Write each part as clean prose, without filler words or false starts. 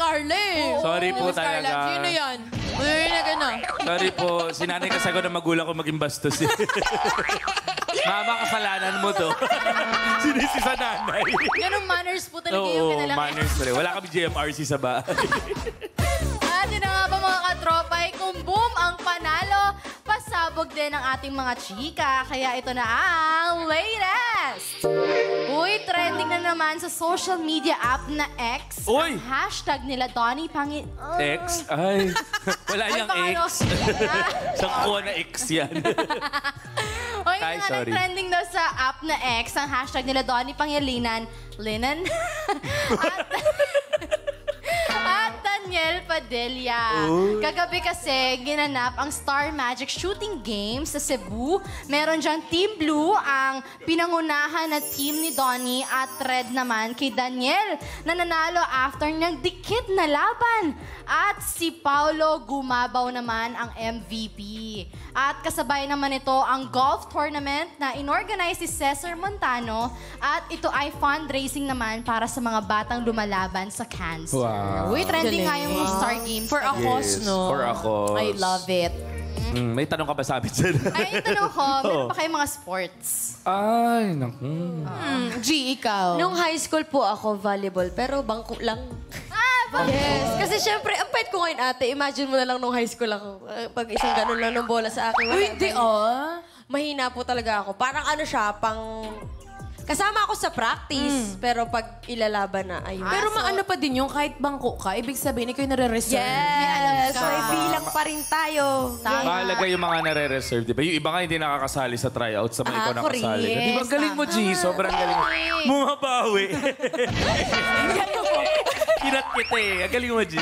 Carla eh. Sorry po Miss Carla, talaga. sino yan? Uy, na gano'n. Sorry po, sinanay kasi ako ng magulang ko maging bastos. Mama, kasalanan mo to. Sinisi sa nanay. Ganun manners po talaga yung Oo, pinalaki. manners pa rin. Wala kami GMRC sa bahay. At yun na nga ba mga katropay, kung boom ang panalo, pasabog din ang ating mga chika. Kaya ito na ang latest! Uy, trending na naman sa social media app na X. Uy! Ang hashtag nila Donnie Pangi... X? Ay, wala niyang paano? X. Sa kuha na X yan. Uy, Ay, nga sorry. trending daw sa app na X, ang hashtag nila Donnie Pangilinan, Linan, at Daniel Padilla. Kagabi kasi, ginanap ang Star Magic Shooting Games sa Cebu. Meron dyan Team Blue, ang pinangunahan na team ni Donnie, at Red naman kay Daniel, na nanalo after niyang dikit na laban. At si Paulo Gumabaw naman ang MVP. At kasabay naman ito ang golf tournament na inorganize si Cesar Montano, at ito ay fundraising naman para sa mga batang lumalaban sa cancer. Wow. Uy, trending nga yung Star Games. For a cause, no? For a cause. I love it. May tanong ka ba sa amin sir? Ay, tanong ko, meron pa kayong mga sports? Ay, naku. G, ikaw? Nung high school po ako, volleyball, pero bangko lang. Yes. Kasi syempre, ang pait ko ngayon, ate. Imagine mo na lang nung high school ako. Pag isang ganun lang ng bola sa akin. Uy, hindi Mahina po talaga ako. Parang ano siya, pang... Kasama ako sa practice, pero pag ilalaban na, ayun. Pero maano pa din yung kahit bangko ka, ibig sabihin, ikaw yung nare-reserve. Yes! ka. May bilang pa rin tayo. Mahalaga yung mga nare-reserve, di ba? Yung iba nga hindi nakakasali sa tryouts, sa mga ikaw Ako nakasali. rin. Di ba? Ang galing mo, G. Sobrang galing mo. Bumabawi. Kinat kita eh. Ang galing mo, G.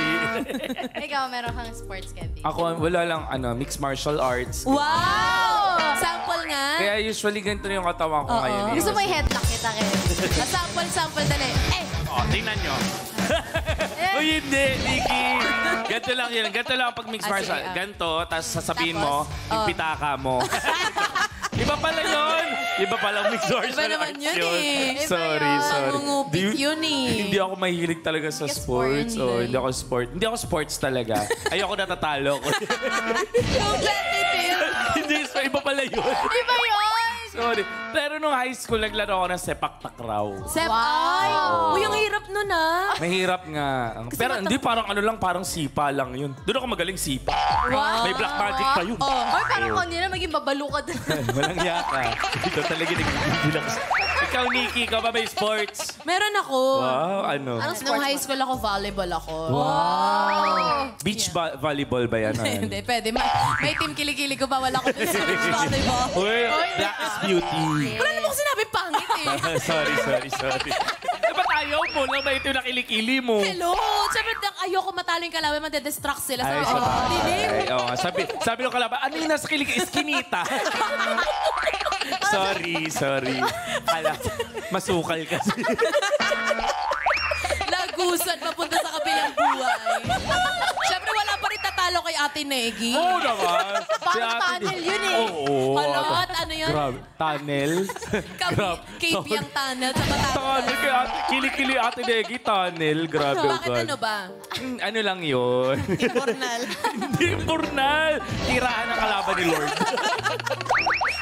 Ikaw, meron kang sports, Kevin. Ako, wala lang, mixed martial arts. Wow! Sample nga. Kaya usually ganito na yung katawan ko ngayon. eh. Gusto mo i-headlock kita, Kevin? Sample, dali. Oh, tingnan nyo. Uy, hindi, Nikki. Ganito lang yun. Ganito lang pag mixed martial arts. Ganito, tapos sasabihin mo, yung pitaka mo. Iba pala yun. Iba pala mixed martial Iba naman arts yun eh. Sorry. Mangungupit yun eh. Hindi ako mahilig talaga sa sports. Oh, hindi ako sports talaga. Ayoko natatalo ko. Hindi, so iba pala yun. Iba yun! Sorry. Pero nung high school, naglaro ako ng sepak takraw. Ay! Uy, ang hirap nun ah. Mahirap nga. Pero hindi, parang sipa lang yun. Doon ako magaling sipa. Wow. May black magic pa yun. Ay, parang kanina maging babalo ka doon. Walang yaka. Ikaw talaga nagbibilang. Ikaw, Nikki, ikaw ba may sports? Meron ako. Wow, ano? Nung high school ako, volleyball ako. Beach volleyball ba yan? Hindi, pwede. May team kilikili ko, bawal ako dun sa beach volleyball. Uy, black is beauty. Wala namang sinabi pangit eh. Sorry. Diba tayo mo lang ba ito yung nakilikili mo? Hello! Siyempre, ayoko matalo yung kalaban, madidistract sila. Ay, Sabi ko, dilim. Oo nga. Sabi ng kalaban, ano yung nasa kilikili? Iskinita. Sorry. Kala, masukal kasi. Lagusan, papunta sa kabilang buhay. Siyempre, wala pa rin tatalo kay Ate Negi. Oo naman. Parang tunnel yun eh. Oo. Halot, ano yun? Grabe. Tunnel? KP ang tunnel sa Batangas. Tunnel kay ate. Kilikili ate Negi. Tunnel. Grabe. Bakit ano ba? Ano lang yun? Informal. Hindi informal. Tiraan ang kalaban ni Lord.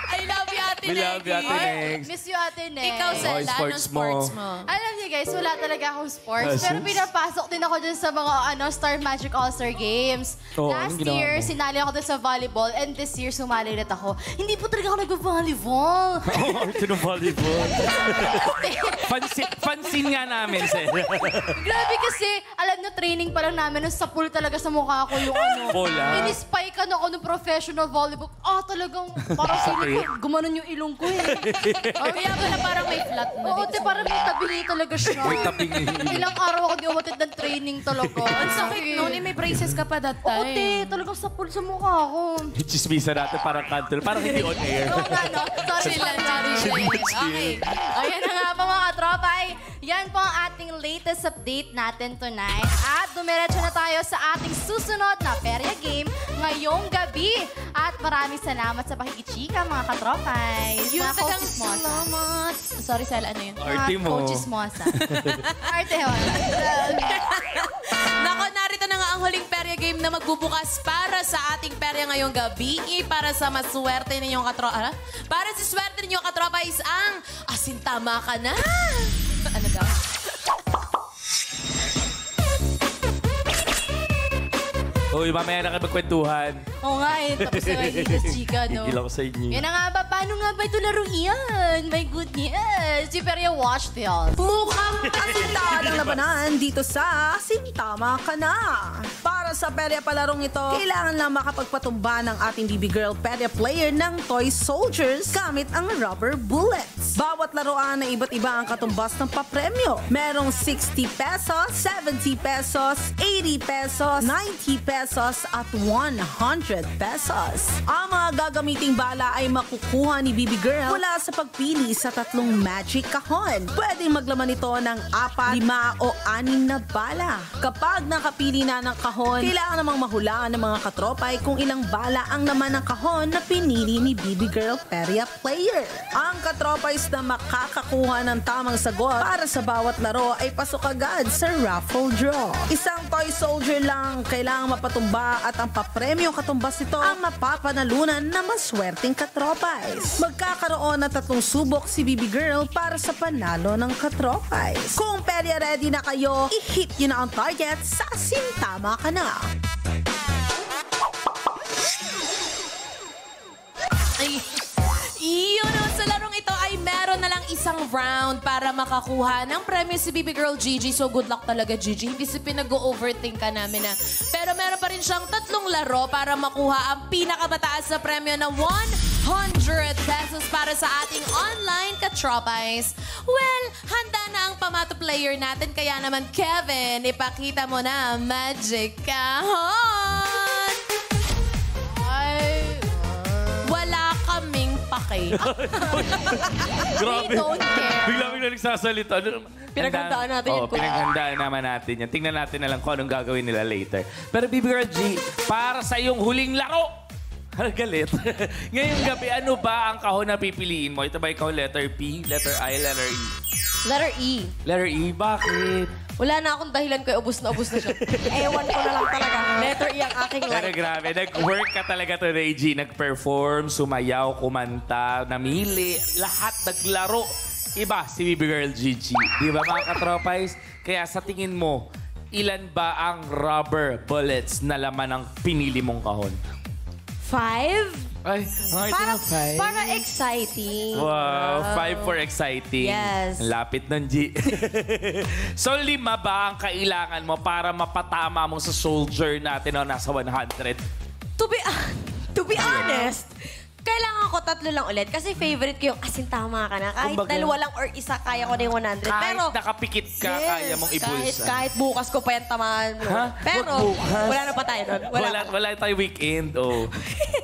I love you, Ate We love you, Ate Negi. Negs. Miss you, Ate Neng. Ikaw, Sel, anong sports mo? sports mo? Alam niyo guys, wala talaga akong sports. Pero Sus. pinapasok din ako dun sa mga Star Magic All-Star Games. Oh, Last anong ginawa year, mo? sinali ako dun sa volleyball. And this year, sumali ulit ako. Hindi po talaga ako nag-volleyball. Ito ng volleyball. Pansin nga namin, Sel. Grabe kasi, alam niyo, training pa lang namin. Nung sa pool talaga sa mukha ko yung Bola. Inispike ako ng professional volleyball. Talagang parang feeling ko, gumanon yung ilong ko eh. Kaya pala parang may flat na Oo, dito. te, parang may tabingi talaga siya. May tabingi. Ilang araw ako di umatid ng training talaga. Ang sakit noon, may braces ka pa that Oo, time. te, talagang sa pool sa mukha ko. Chismisa natin parang kanto. Parang hindi on air. Oo nga, no? Sorry, sorry. Okay. Ayan na nga po mga katropa. Yan po ang ating latest update natin tonight. At dumiretso na tayo sa ating susunod na Perya Game ngayong gabi. At maraming salamat sa pakikichika, mga katropay. Mga coaches mo. Salamat. Sorry, Sel, ano yun? Arty mo. Coaches mo. Arte, wala. Nako, narito na nga ang huling perya game na magbubukas para sa ating perya ngayong gabi. Para sa maswerte ninyong katropa. Para sa swerte ninyong katropa is ang Asintama Ka Na. Ano daw? Uy, mamaya na kayo magkwentuhan. Oo nga eh, tapos na kayo dito, chika, no? Higil ako sa inyo. Yan na nga ba, paano nga ba ito laro yan? My goodness, si Peria watch this. Mukhang kasintahan ang labanan dito sa Asintama Ka Na. Para sa perya palarong ito, kailangan lang makapagpatumba ng ating BB Girl perya player ng Toy Soldiers gamit ang rubber bullets. Bawat laruan na iba't iba ang katumbas ng papremyo. Merong 60 pesos, 70 pesos, 80 pesos, 90 pesos at 100 pesos. Ang mga gagamiting bala ay makukuha ni BB Girl mula sa pagpili sa 3 magic kahon. Pwedeng maglaman ito ng 4, 5 o 6 na bala. Kapag nakapili na ng kahon, kailangan namang mahulaan ng mga katropay kung ilang bala ang laman ng kahon na pinili ni BB Girl Perya Player. Ang katropays na makakakuha ng tamang sagot para sa bawat laro ay pasok agad sa raffle draw. Isang Toy Soldier lang kailangang mapatumba at ang papremyong katumbas nito ang mapapanalunan na maswerteng katropays. Magkakaroon ng 3 subok si BB Girl para sa panalo ng katropays. Kung perya ready na kayo, i-hit nyo na ang target sa Asintama Ka Na. Ay, iyon o, sa larong ito ay meron na lang isang round para makakuha ng premyo si BB Girl Gigi. So good luck talaga, Gigi. Hindi si pinag-overthink ka namin na. Pero meron pa rin siyang 3 laro para makuha ang pinakamataas na premyo na 100 pesos para sa ating online katropais. Well, handa na ang pamato player natin. Kaya naman, Kevin, ipakita mo na ang magic kahon. Wala kaming pake. Grabe. They don't care. Bigla nagsasalita. Pinaghandaan natin yun. Pinaghandaan naman natin yan. Tingnan natin na lang kung anong gagawin nila later. Pero BB Girl G, para sa iyong huling laro, galit. Ngayong gabi, ano ba ang kahon na pipiliin mo? Ito ba ikaw letter P, letter I, letter E? Letter E. Letter E, bakit? Wala na akong dahilan ko, ubus na siya. Ewan ko na lang talaga. Letter E ang aking Pero life. grabe, nag-work ka talaga today, G. Nag-perform, sumayaw, kumanta, namili, lahat naglaro. Iba si BB Girl Gigi. Di ba mga katropais? Kaya sa tingin mo, ilan ba ang rubber bullets na laman ng pinili mong kahon? 5? Ay, Para exciting. Wow, 5 for exciting. Yes. Ang lapit ng G. So, 5 ba ang kailangan mo para mapatama mo sa soldier natin na nasa 100? To be honest, kailangan ko 3 lang ulit kasi favorite ko yung Asintama Ka Na. Kahit Kumbaga, 2 lang or isa, kaya ko na yung 100. Kahit Pero, nakapikit ka, kaya mong ibulsa. kahit bukas ko pa yan tamaan mo. Ha? Pero, Wag bukas. wala na pa tayo doon. Wala tayo weekend. Oh.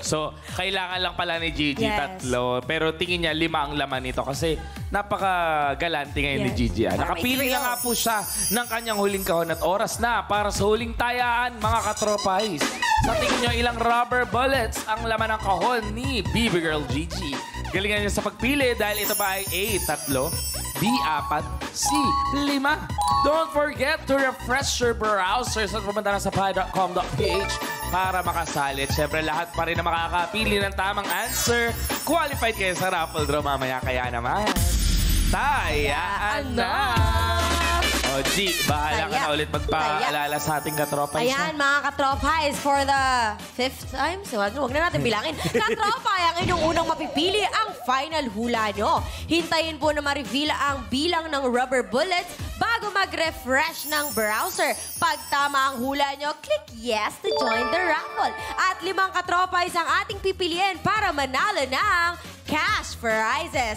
So, kailangan lang pala ni Gigi Yes. 3. Pero tingin niya 5 ang laman nito kasi napaka-galante ngayon ni Yes. Gigi. Para Nakapili may na nga po siya ng kanyang huling kahon at oras na para sa huling tayaan, mga katropais. Sa tingin niyo, ilang rubber bullets ang laman ng kahon ni BB Girl Gigi? Galingan niya sa pagpili dahil ito ba ay A, 3, B, 4, C, 5. Don't forget to refresh your browsers at pumunta na sa pi.com.ph para makasali. Siyempre, lahat pa rin na makakapili ng tamang answer. Qualified kayo sa raffle draw mamaya. Kaya naman, tayaan na! O, G, bahala ka na ulit magpaalala sa ating katropay. Ayan, mga katropay, for the 5th time, so wag na natin bilangin. Katropay, ang inyong unang mapipili ang final hula nyo. Hintayin po na ma-reveal ang bilang ng rubber bullets bago mag-refresh ng browser. Pag tama ang hula nyo, click yes to join the raffle. At 5 katropay ang ating pipiliin para manalo ng cash prizes.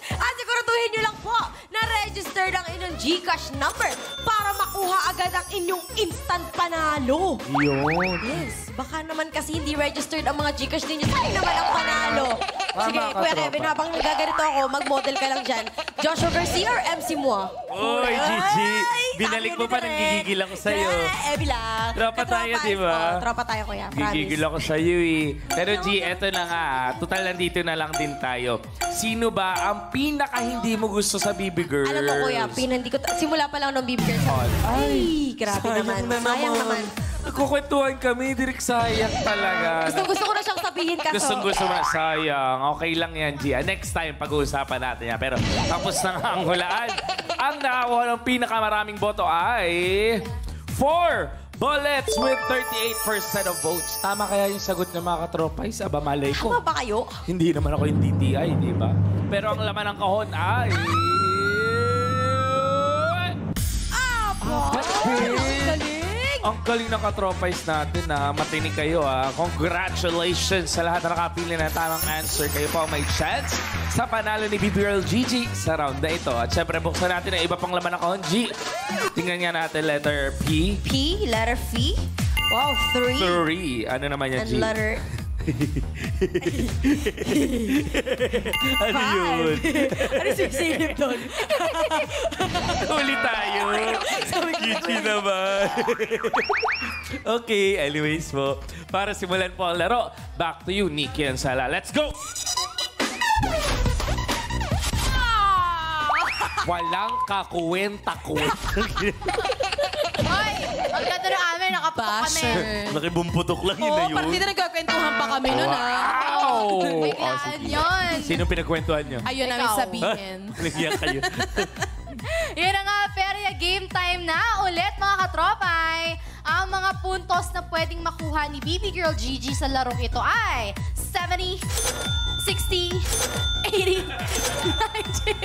At siguraduhin nyo lang po na registered ang inyong GCash number para makuha agad ang inyong instant panalo. Yun. Yes, baka naman kasi hindi registered ang mga GCash ninyo. Tayo naman ang panalo. Sige, Kuya Kevin, habang nagaganito ako, mag-model ka lang dyan. Joshua Garcia or MC Moa? Uy, Gigi. Binalik mo pa, nanggigigil ako sa'yo. Bilang. Tropa tayo, di ba? Tropa tayo, Kuya. Promise. Gigigil ako sa'yo eh. Pero G, eto na nga. Total, nandito na lang din tayo. Sino ba ang pinaka hindi mo gusto sa BB Girls? Alam mo, Kuya, hindi ko simula pa lang ng BB Girls. Ay, grabe naman. Sayang naman. Nagkukwentuhan kami, direk sayang talaga. Gusto ko na siyang sabihin kaso. Gusto mo na sayang. Okay lang yan, G. Next time, pag-uusapan natin yan. Pero tapos na nga ang hulaan. Ang nakakuha ng pinakamaraming boto ay 4 bullets with 38% of votes. Tama kaya yung sagot ng mga katropais? Aba, malay ko. Tama ba kayo? Hindi naman ako yung DTI, di ba? Pero ang laman ng kahon ay... Ang galing ng katropais natin, ha. Matinig kayo, ha. Congratulations sa lahat na nakapili ng tamang answer. Kayo po ang may chance sa panalo ni BB Girl Gigi sa round na ito. At syempre, buksan natin ang iba pang laman ng kahon. G, tingnan nga natin letter P. P, letter V. Wow, 3. 3. Ano naman yan, And G? letter... Ano yun? Ano sisilip doon? Ulit tayo. Gigi naman. Okay, anyways po. Para simulan po ang laro, back to you, Nikki and Sala. Let's go! Walang kakuwenta-kuwenta. Hoy! Ang ganda na amin, nakaputok kami. Basher. Nakibumputok lang yun na Oo, yun. partida nagkakwentuhan pa kami nun, ah. Wow! Biglaan yun. Sino pinagkwentuhan nyo? Ayun namin Ikaw. sabihin. Nagyan kayo. Yun na nga, Perya, game time na ulit mga katropay. Ang mga puntos na pwedeng makuha ni BB Girl Gigi sa larong ito ay 70, 60, 80, 90,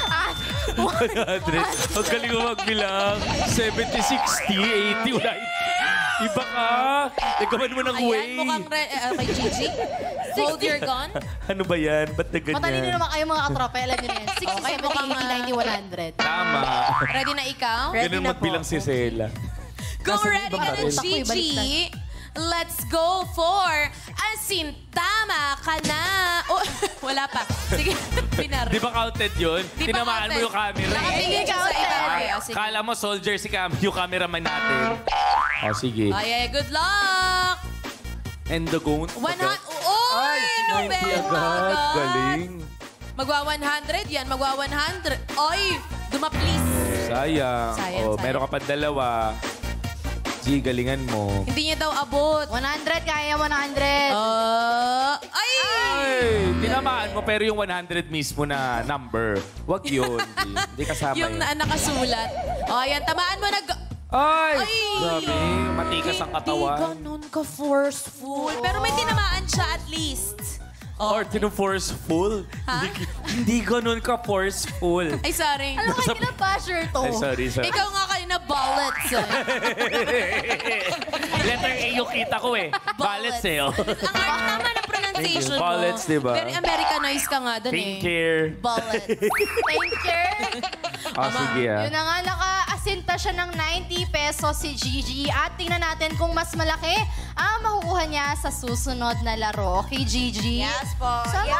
at 100. Huwag galing mo magbilang. 70, 60, 80, 90. Iba ka. Nagkaman mo ng way. Ayan, mukhang kay Gigi. Hold your gun. Ano ba yan? Ba't na ganyan? matalino naman kayo mga katropay. Alam nyo na yan. 60, Okay, 70, mukhang, 80, 90, 100. Tama. Ready na ikaw? Ready Ganun na magbilang po. si Sela. Kung Nasaan ready yung ka na, baril? Gigi, let's go for Asintama ka na. Oh, wala pa. Sige, pinari. Di ba counted yun? Di ba Tinamaan mo counted? yung camera. Nakatingin ka Sa ulit. iba. Okay, oh, sige. Kala mo soldier si yung cameraman natin. Oh, sige. Ay, good luck! And the goon. 100. Uy, 90 Nobel agad. Galing. Magwa 100 yan, magwa 100. Oy, please. Sayang. Sayang, Oh, sayang. meron ka pa dalawa. G, galingan mo. Hindi niya daw abot. 100, kaya 100. Ay! Ay, tinamaan mo pero yung 100 mismo na number. Wag yun. G. Hindi kasama Yung yun. nakasulat. O, ayan, tamaan mo na. Ay! Ay! Grabe, matikas ang katawan. Hindi ganun ka-forceful. Pero may tinamaan siya at least. Or tinu-forceful. Ha? Hindi ganun ka forceful. Ay, sorry. Alam ko, hindi na basher to. Ay, sorry. Ikaw nga kayo na bullets. Letter A yung kita ko eh. Balance eh. Oh. Ang tama na pronunciation mo. Bullets, diba? Very Americanized ka nga dun Take eh. care. Bullets. Thank you. Oh, sige ah. Yun na nga, naka-asinta siya ng 90 pesos si Gigi. At tingnan natin kung mas malaki ang makukuha niya sa susunod na laro kay Gigi. Yes po. Sana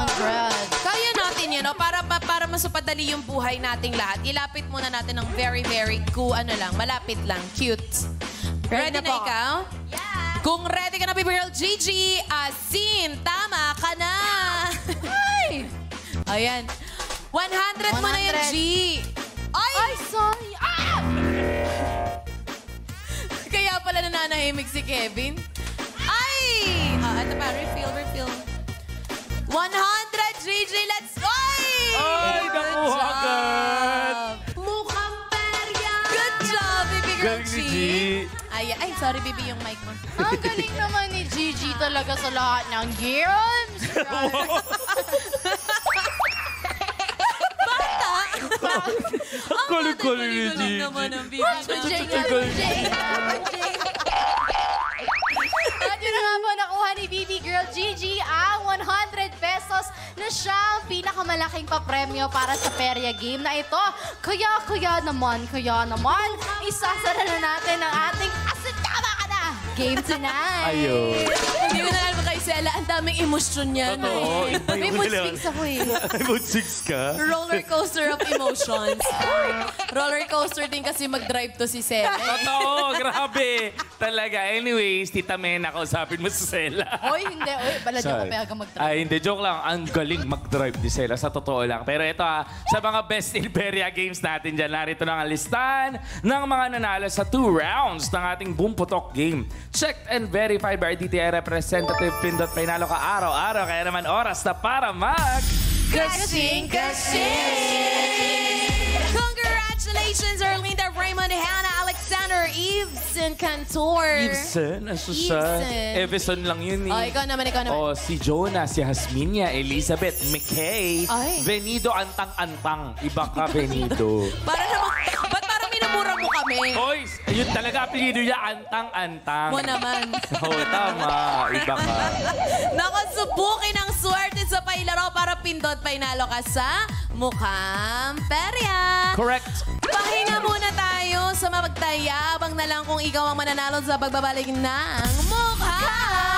100. Kaya natin yun, no? Para masupadali yung buhay nating lahat. Ilapit muna natin ng very, very cool, malapit lang, cute. Ready na po. ikaw? Yeah. Kung ready ka na, baby girl, Gigi, asin, tama ka na. Ay! Ayan. 100 mo na yan, 100. G. Ay! Ay, sorry. Ah! Kaya pala nananahimik si Kevin. Ay! Ito pa, refill. 100, Gigi, let's go! Ay, nakuha agad. Mukhang perya! Good job, baby girl, Galing ni G. G. Ay, sorry, baby, yung mic mo. Ang galing naman ni Gigi talaga sa lahat ng games. Ang galing-galing ni G. Galing naman ang baby At yun na nga po, nakuha ni BB Girl Gigi ang 100 pesos na siyang pinakamalaking papremyo para sa Perya game na ito. Kaya naman, isasara na natin ang ating Asintama ka na game tonight. Ayun. Hindi ko na alam kay Sela, ang daming emosyon niya. Totoo. May mood swings ako eh. Mood swings ka? Roller coaster of emotions. Roller coaster din kasi mag-drive to si Sela. Totoo, grabe. Talaga. Anyways, Tita Mena, kausapin mo si Sela. Oy, hindi. Oy, bala niyo ko Sorry. pa mag-try. Ay, hindi. Joke lang. Ang galing mag-drive ni Sela. Sa totoo lang. Pero ito sa mga Best Ilperia Games natin dyan, narito na ang listahan ng mga nanalo sa 2 rounds ng ating Boom Putok game. Checked and verified by DTI Representative Pindot Painalo ka araw-araw. Kaya naman oras na para Kasing! Congratulations, Erlinda, Raymond, Hannah, Alexander, Eveson, Cantor. Ibsen, Asusa. Everson lang yun eh. Oh, ikaw naman. Oh, si Jonah, si Hasminia, Elizabeth, McKay, Ay. Venido, Antang-Antang. Iba ka, Venido. Ba't parang minumura mo kami? Hoy, yun talaga apelido niya, Antang-Antang. Mo naman. Oo, tama. Iba ka. Nakasubukin ang swerte sa pailaro para pindot painalo ka sa Mukhang Perya. Correct. Pahinga muna tayo sa mapagtayabang na lang kung ikaw ang mananalo sa pagbabalik ng Mukhang